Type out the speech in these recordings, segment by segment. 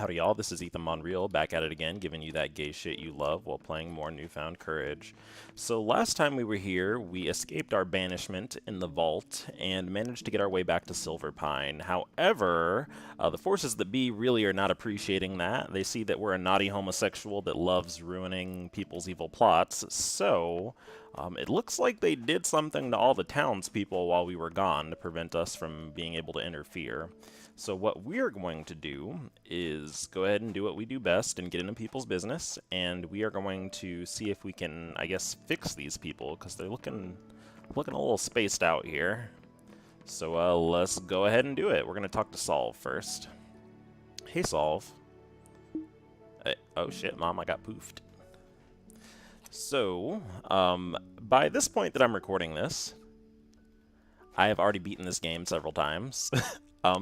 Howdy y'all, this is Ethan Bonreal, back at it again, giving you that gay shit you love while playing more Newfound Courage. So last time we were here, we escaped our banishment in the vault and managed to get our way back to Silver Pine. However, the forces that be really are not appreciating that. They see that we're a naughty homosexual that loves ruining people's evil plots, so it looks like they did something to all the townspeople while we were gone to prevent us from being able to interfere. So what we're going to do is go ahead and do what we do best and get into people's business, and we are going to see if we can, I guess, fix these people, because they're looking a little spaced out here. So let's go ahead and do it. We're going to talk to Solve first. Hey, Solve. Oh shit, Mom, I got poofed. So, by this point that I'm recording this, I have already beaten this game several times.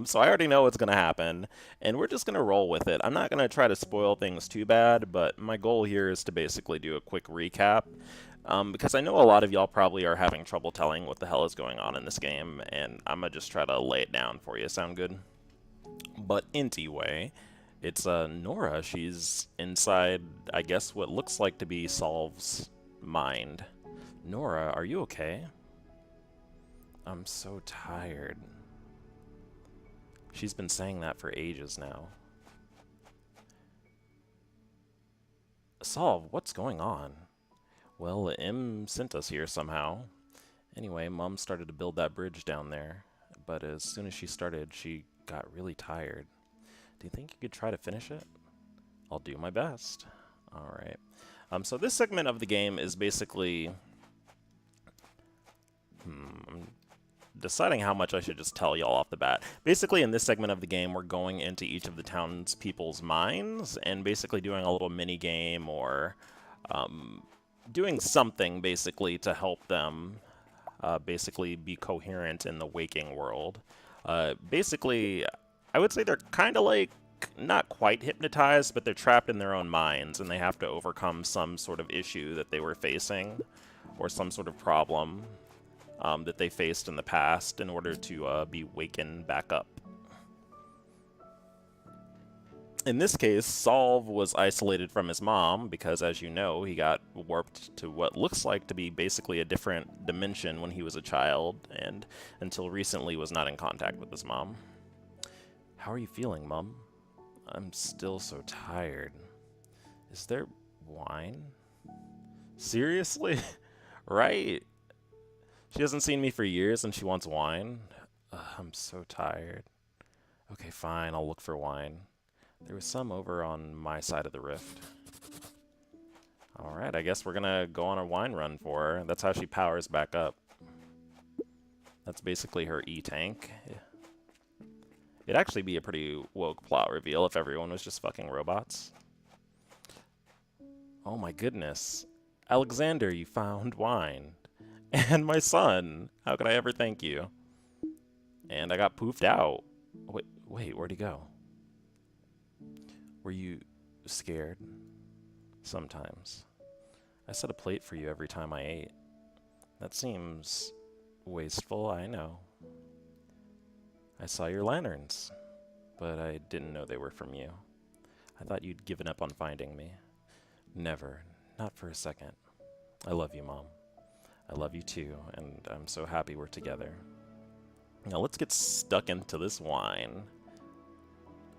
So I already know what's going to happen, and we're just going to roll with it. I'm not going to try to spoil things too bad, but my goal here is to basically do a quick recap, because I know a lot of y'all probably are having trouble telling what the hell is going on in this game, and I'm going to just try to lay it down for you. Sound good? But anyway, it's Nora. She's inside, I guess, what looks like to be Solve's mind. Nora, are you okay? I'm so tired. She's been saying that for ages now. Solve, what's going on? Well, M sent us here somehow. Anyway, Mom started to build that bridge down there, but as soon as she started, she got really tired. Do you think you could try to finish it? I'll do my best. Alright. So this segment of the game is basically... I'm deciding how much I should just tell y'all off the bat. Basically, in this segment of the game, we're going into each of the townspeople's minds and basically doing a little mini game or doing something basically to help them basically be coherent in the waking world. Basically, I would say they're kind of like not quite hypnotized, but they're trapped in their own minds and they have to overcome some sort of issue that they were facing or some sort of problem that they faced in the past in order to be wakened back up. In this case, Solve was isolated from his mom because, as you know, he got warped to what looks like to be basically a different dimension when he was a child, and until recently was not in contact with his mom. How are you feeling, Mom? I'm still so tired. Is there wine? Seriously? Right? She hasn't seen me for years and she wants wine. I'm so tired. Okay, fine, I'll look for wine. There was some over on my side of the rift. Alright, I guess we're gonna go on a wine run for her. That's how she powers back up. That's basically her E-tank. It'd actually be a pretty woke plot reveal if everyone was just fucking robots. Oh my goodness. Alexander, you found wine. And my son. How could I ever thank you? And I got poofed out. Wait, where'd he go? Were you scared? Sometimes. I set a plate for you every time I ate. That seems wasteful, I know. I saw your lanterns, but I didn't know they were from you. I thought you'd given up on finding me. Never. Not for a second. I love you, Mom. I love you too, and I'm so happy we're together. Now let's get stuck into this wine.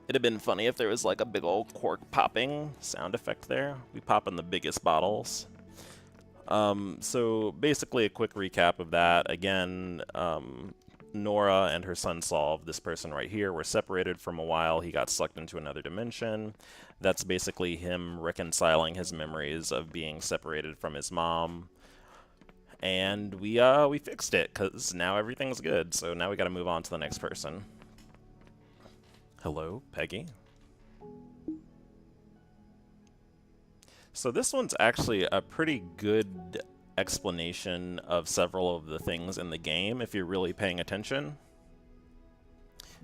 It'd have been funny if there was like a big old cork popping sound effect there. We pop in the biggest bottles. So basically a quick recap of that. Again, Nora and her son Solve, this person right here, were separated from a while. He got sucked into another dimension. That's basically him reconciling his memories of being separated from his mom. And we fixed it, because now everything's good. So now we gotta move on to the next person. Hello, Peggy. So this one's actually a pretty good explanation of several of the things in the game, if you're really paying attention.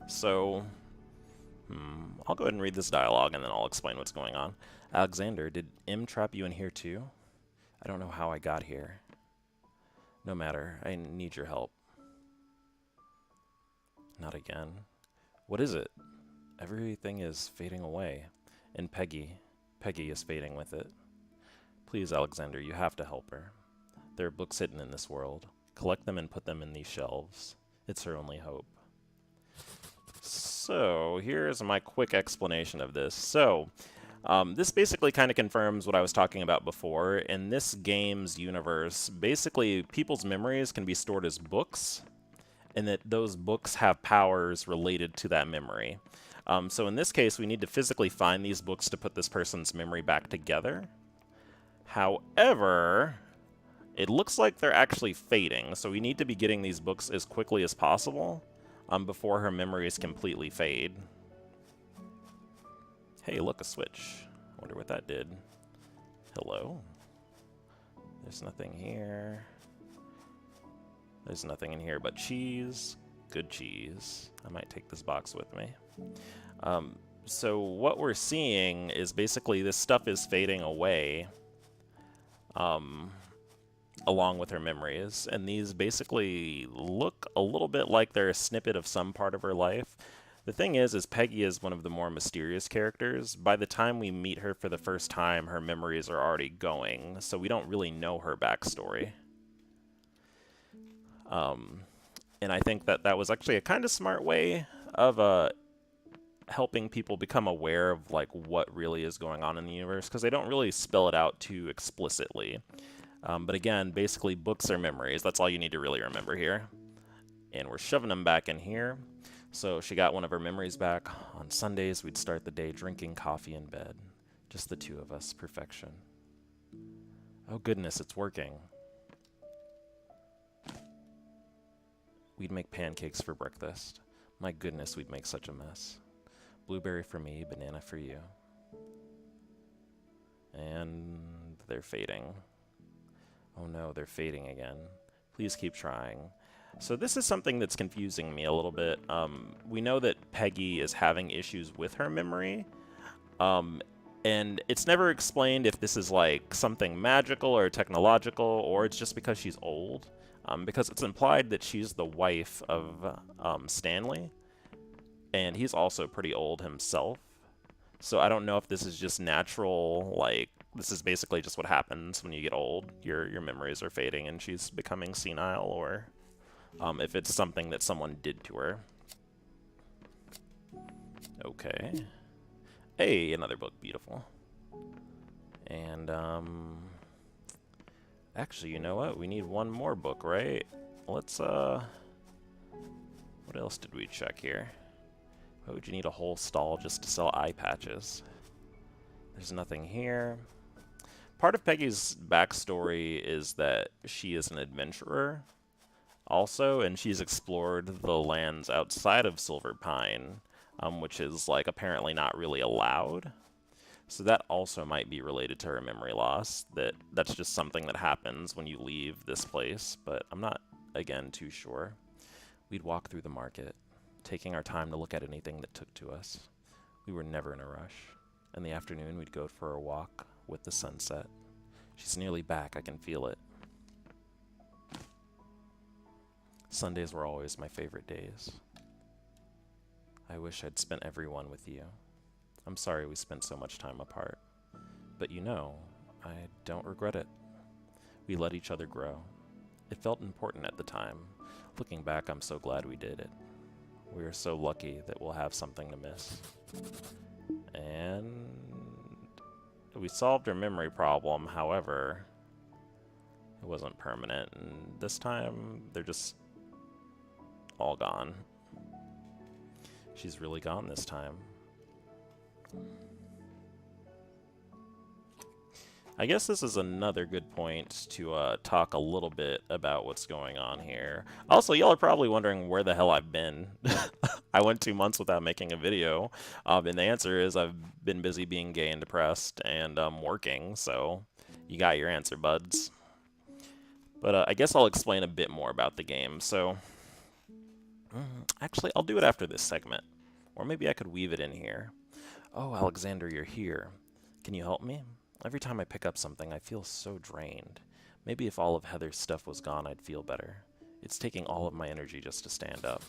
So, I'll go ahead and read this dialogue, and then I'll explain what's going on. Alexander, did M trap you in here too? I don't know how I got here. No matter, I need your help. Not again. What is it? Everything is fading away. And Peggy is fading with it. Please, Alexander, you have to help her. There are books hidden in this world. Collect them and put them in these shelves. It's her only hope. So, here's my quick explanation of this. So, this basically kind of confirms what I was talking about before. In this game's universe, basically, people's memories can be stored as books, and that those books have powers related to that memory. So in this case, we need to physically find these books to put this person's memory back together. However, it looks like they're actually fading, so we need to be getting these books as quickly as possible before her memories completely fade. Hey, look, a switch. Wonder what that did. Hello? There's nothing here. There's nothing in here but cheese. Good cheese. I might take this box with me. So what we're seeing is basically this stuff is fading away along with her memories. And these basically look a little bit like they're a snippet of some part of her life. The thing is Peggy is one of the more mysterious characters. By the time we meet her for the first time, her memories are already going, so we don't really know her backstory. And I think that that was actually a kind of smart way of helping people become aware of like what really is going on in the universe, because they don't really spell it out too explicitly. But again, basically books are memories. That's all you need to really remember here. And we're shoving them back in here. So she got one of her memories back. On Sundays, we'd start the day drinking coffee in bed. Just the two of us. Perfection. Oh goodness, it's working. We'd make pancakes for breakfast. My goodness, we'd make such a mess. Blueberry for me, banana for you. And they're fading. Oh no, they're fading again. Please keep trying. So this is something that's confusing me a little bit. We know that Peggy is having issues with her memory. And it's never explained if this is like something magical or technological, or it's just because she's old. Because it's implied that she's the wife of Stanley, and he's also pretty old himself. So I don't know if this is just natural, like, this is basically just what happens when you get old. Your memories are fading and she's becoming senile, or if it's something that someone did to her. Okay. Hey, another book, beautiful. And, actually, you know what? We need one more book, right? Let's, what else did we check here? Why would you need a whole stall just to sell eye patches? There's nothing here. Part of Peggy's backstory is that she is an adventurer also, and she's explored the lands outside of Silver Pine, which is, like, apparently not really allowed. So that also might be related to her memory loss, that's just something that happens when you leave this place, but I'm not, again, too sure. We'd walk through the market, taking our time to look at anything that took to us. We were never in a rush. In the afternoon, we'd go for a walk with the sunset. She's nearly back, I can feel it. Sundays were always my favorite days. I wish I'd spent every one with you. I'm sorry we spent so much time apart. But you know, I don't regret it. We let each other grow. It felt important at the time. Looking back, I'm so glad we did it. We are so lucky that we'll have something to miss. And we solved our memory problem, however, it wasn't permanent, and this time they're just all gone. She's really gone this time. I guess this is another good point to talk a little bit about what's going on here. Also, y'all are probably wondering where the hell I've been. I went 2 months without making a video, and the answer is I've been busy being gay and depressed and working, so you got your answer, buds. But I guess I'll explain a bit more about the game. So, actually, I'll do it after this segment, or maybe I could weave it in here. Oh, Alexander, you're here. Can you help me? Every time I pick up something, I feel so drained. Maybe if all of Heather's stuff was gone, I'd feel better. It's taking all of my energy just to stand up.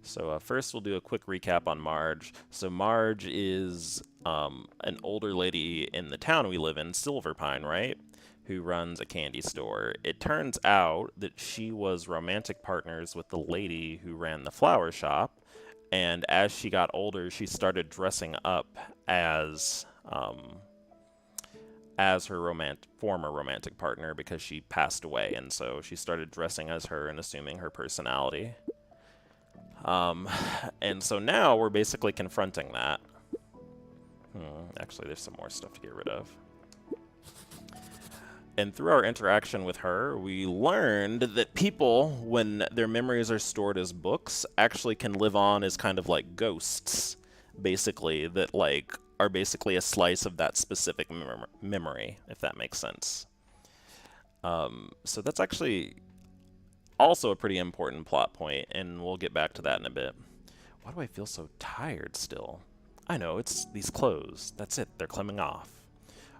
So first we'll do a quick recap on Marge. So Marge is an older lady in the town we live in, Silverpine, right? Who runs a candy store. It turns out that she was romantic partners with the lady who ran the flower shop, and as she got older, she started dressing up as her former romantic partner because she passed away, and so she started dressing as her and assuming her personality. And so now we're basically confronting that. Actually, there's some more stuff to get rid of. And through our interaction with her, we learned that people, when their memories are stored as books, actually can live on as kind of like ghosts, basically, that like are basically a slice of that specific memory, if that makes sense. So that's actually also a pretty important plot point, and we'll get back to that in a bit. Why do I feel so tired still? I know, it's these clothes. That's it, they're coming off.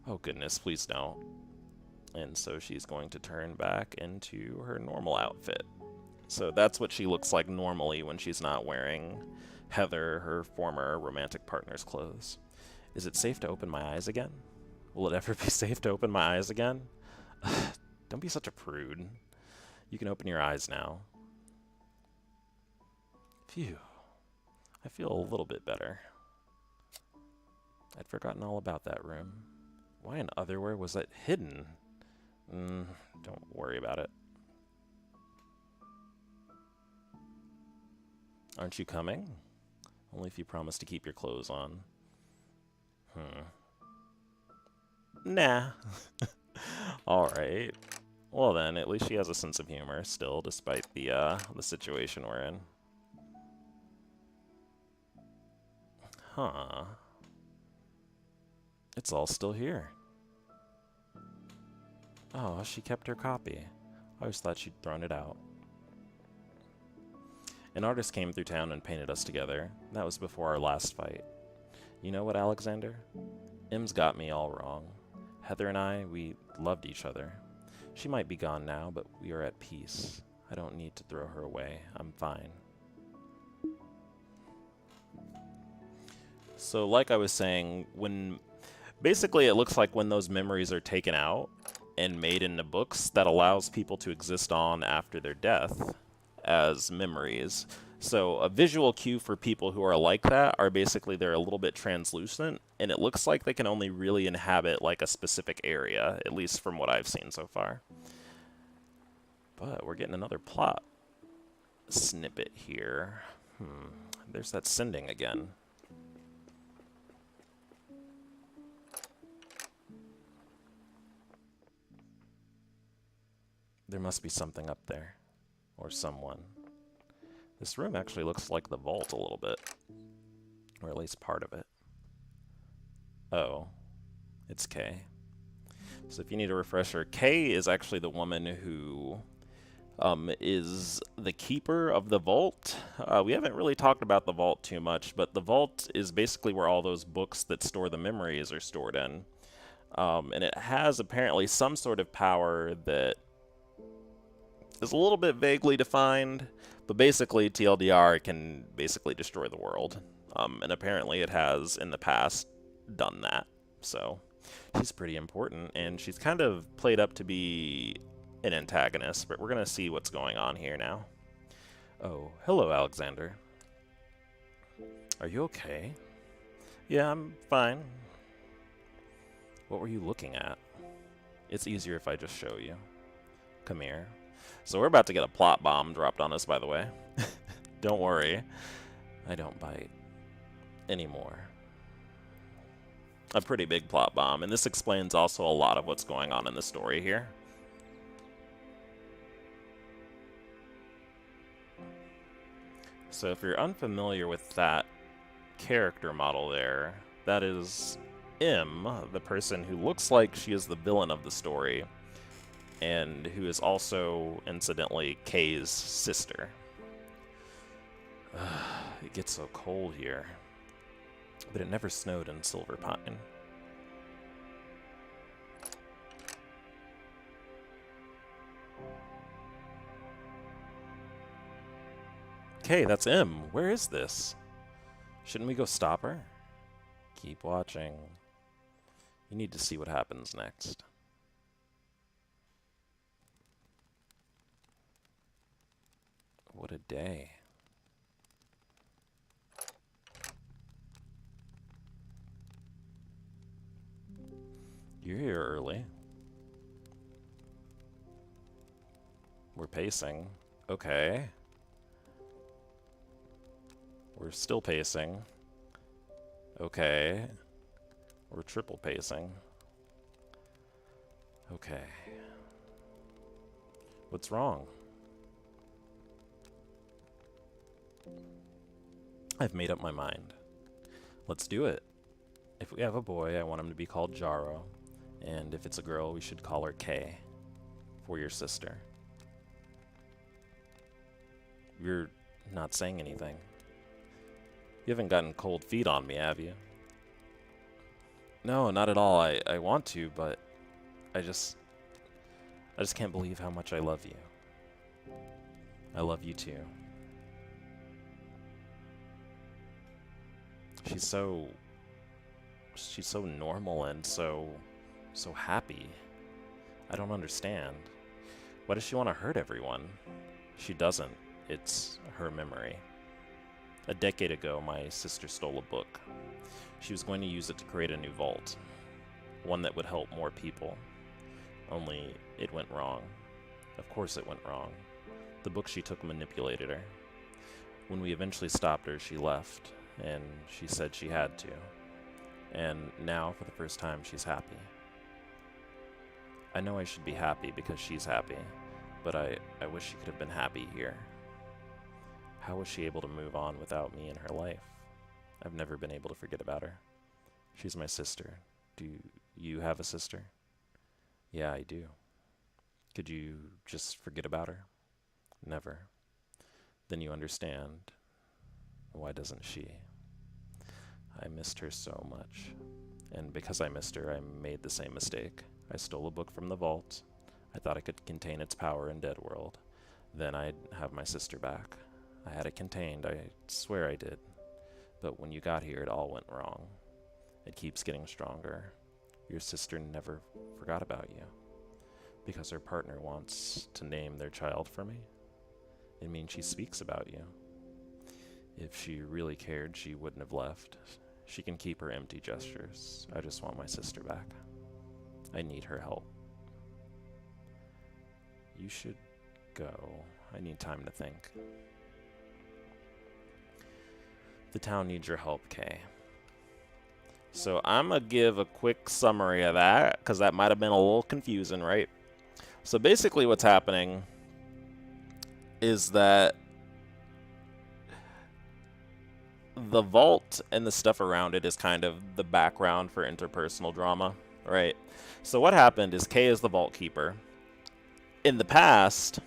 Oh goodness, please don't. And so she's going to turn back into her normal outfit. So that's what she looks like normally when she's not wearing Heather, her former romantic partner's clothes. Is it safe to open my eyes again? Will it ever be safe to open my eyes again? Don't be such a prude. You can open your eyes now. Phew. I feel a little bit better. I'd forgotten all about that room. Why in otherwhere was that hidden? Don't worry about it. Aren't you coming? Only if you promise to keep your clothes on. Nah. Alright. Well then, at least she has a sense of humor still, despite the situation we're in. Huh. It's all still here. Oh, she kept her copy. I always thought she'd thrown it out. An artist came through town and painted us together. That was before our last fight. You know what, Alexander? Im's got me all wrong. Heather and I, we loved each other. She might be gone now, but we are at peace. I don't need to throw her away. I'm fine. So like I was saying, basically it looks like when those memories are taken out and made into books, that allows people to exist on after their death as memories. So a visual cue for people who are like that are basically they're a little bit translucent, and it looks like they can only really inhabit like a specific area, at least from what I've seen so far. But we're getting another plot snippet here. There's that sending again. There must be something up there. Or someone. This room actually looks like the vault a little bit. Or at least part of it. Oh. It's Kay. So if you need a refresher, Kay is actually the woman who is the keeper of the vault. We haven't really talked about the vault too much, but the vault is basically where all those books that store the memories are stored in. And it has apparently some sort of power that is a little bit vaguely defined, but basically TLDR, it can basically destroy the world. And apparently it has in the past done that. So she's pretty important, and she's kind of played up to be an antagonist, but we're going to see what's going on here now. Oh, hello, Alexander. Are you okay? Yeah, I'm fine. What were you looking at? It's easier if I just show you. Come here. So we're about to get a plot bomb dropped on us, by the way. Don't worry. I don't bite. Anymore. A pretty big plot bomb, and this explains also a lot of what's going on in the story here. So if you're unfamiliar with that character model there, that is Im, the person who looks like she is the villain of the story, and who is also, incidentally, Kay's sister. It gets so cold here. But it never snowed in Silverpine. Kay, that's M. Where is this? Shouldn't we go stop her? Keep watching. You need to see what happens next. What a day. You're here early. We're pacing. Okay. We're still pacing. Okay. We're triple pacing. Okay. What's wrong? I've made up my mind. Let's do it. If we have a boy, I want him to be called Jaro. And if it's a girl, we should call her Kay. For your sister. You're not saying anything. You haven't gotten cold feet on me, have you? No, not at all. I want to, but I just can't believe how much I love you. I love you too. She's so normal and so happy. I don't understand. Why does she want to hurt everyone? She doesn't. It's her memory. A decade ago, my sister stole a book. She was going to use it to create a new vault. One that would help more people. Only, it went wrong. Of course it went wrong. The book she took manipulated her. When we eventually stopped her, she left, and she said she had to. And now, for the first time, she's happy. I know I should be happy because she's happy, but I wish she could have been happy here. How was she able to move on without me in her life? I've never been able to forget about her. She's my sister. Do you have a sister? Yeah, I do. Could you just forget about her? Never. Then you understand. Why doesn't she? I missed her so much. And because I missed her, I made the same mistake. I stole a book from the vault. I thought it could contain its power in Dead World. Then I'd have my sister back. I had it contained, I swear I did. But when you got here, it all went wrong. It keeps getting stronger. Your sister never forgot about you. Because her partner wants to name their child for me. It means she speaks about you. If she really cared, she wouldn't have left. She can keep her empty gestures. I just want my sister back. I need her help. You should go. I need time to think. The town needs your help, Kay. So I'm going to give a quick summary of that, because that might have been a little confusing, right? So basically what's happening is that the vault and the stuff around it is kind of the background for interpersonal drama, right? So what happened is Kay is the vault keeper. In the past,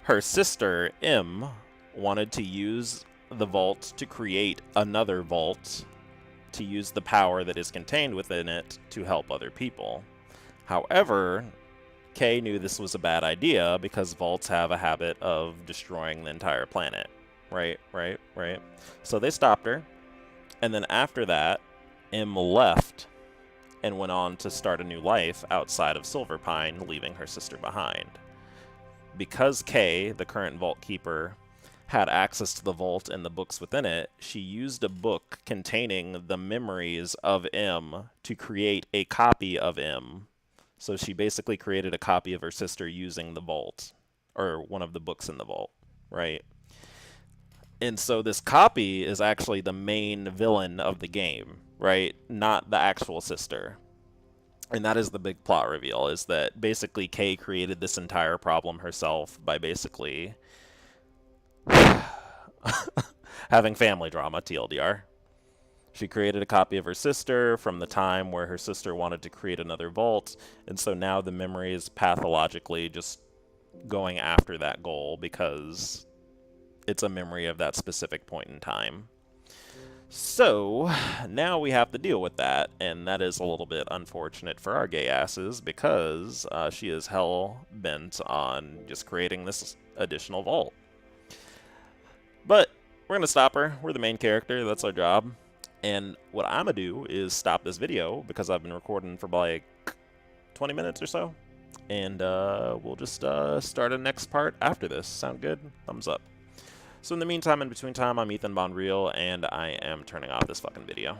her sister, M, wanted to use the vault to create another vault to use the power that is contained within it to help other people. However, Kay knew this was a bad idea because vaults have a habit of destroying the entire planet. Right. So they stopped her, and then after that, M left and went on to start a new life outside of Silverpine, leaving her sister behind. Because Kay, the current vault keeper, had access to the vault and the books within it, she used a book containing the memories of M to create a copy of M. So she basically created a copy of her sister using the vault, or one of the books in the vault, right? And so this copy is actually the main villain of the game, right? Not the actual sister. And that is the big plot reveal, is that basically Kay created this entire problem herself by basically having family drama, TLDR. She created a copy of her sister from the time where her sister wanted to create another vault, and so now the memory is pathologically just going after that goal because it's a memory of that specific point in time. So now we have to deal with that, and that is a little bit unfortunate for our gay asses because she is hell bent on just creating this additional vault. But we're going to stop her. We're the main character. That's our job. And what I'm going to do is stop this video because I've been recording for like 20 minutes or so. And we'll just start a next part after this. Sound good? Thumbs up. So in the meantime, in between time, I'm Ethan Bonreal, and I am turning off this fucking video.